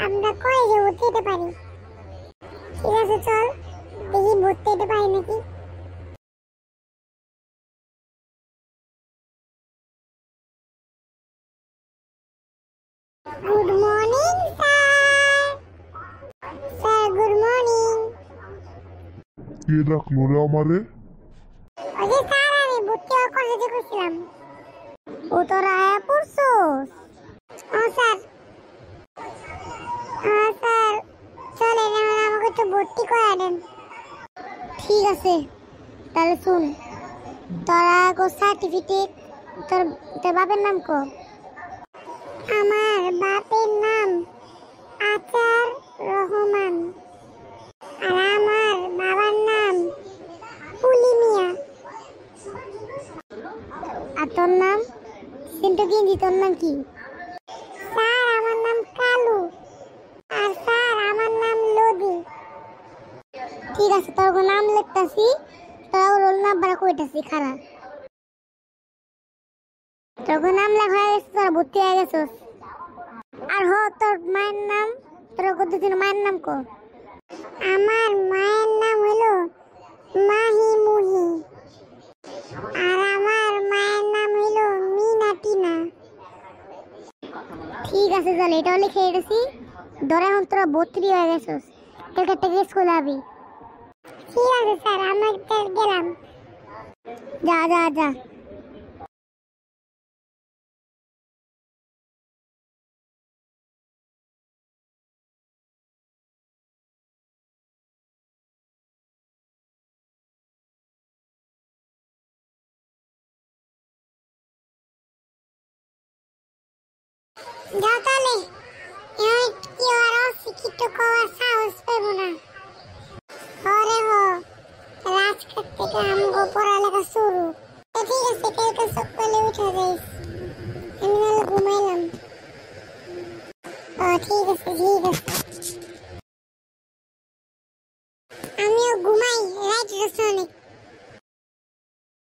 আমরা কলেজে ভর্তি হতে পারি। ঠিক আছে চল দেখি ভর্তি হতে পারি নাকি। Good morning sir. Sir good morning. কে ডাকলো রে আমারে? ওই যে স্যার আমি ভর্তি হওয়ার কলেজে গেছিলাম। ও তোরা আয়া পড়ছস? স্যার স্যার চলেন এখন আমাকে তো ভর্তি করা দেন। ঠিক আছে তাহলে শুন, তোরা গো সার্টিফিকেট, তোর বাপের নাম কো? আমার বাপের নাম আচার রহমান আর আমার বাবার নাম পুলি মিয়া। আর তোর নাম? সিন্টু গেঞ্জি, তোর নাম কি? স্যার আমার নাম কালু। আর স্যার আমার নাম লদি। ঠিক আছে তোর নাম লিখতাছি, তোর রোল নাম্বার কইতাছি খারা। তোর নাম লেখা হয়ে গেছে, তোর ভর্তি হয়ে গেছস। আর তোর মায়ের নাম, তোর কতদিন মায়ের নাম কো? আমার মায়ের নাম হলো মাহি মুহি আর আমার মায়ের নাম হলো মিনাটিনা। ঠিক আছে চল এটাও লিখে এসেছি। ধরে এখন তোরা ভর্তি হয়ে গেছস, কালকে থেকে স্কুলে যাবি। ঠিক আছে স্যার আমরা গেলাম। যা যা যা। যাও তাহলে, কি আর অশিক্ষিত কওয়ার সাহস পাবো না। হরে আজকের থেকে আমগো পড়ালেখা শুরু। ঠিক আছে কালকে সকালে উঠে যাইস, আমি নাহলে ঘুমাইলাম। ঠিক আছে ঠিক আছে।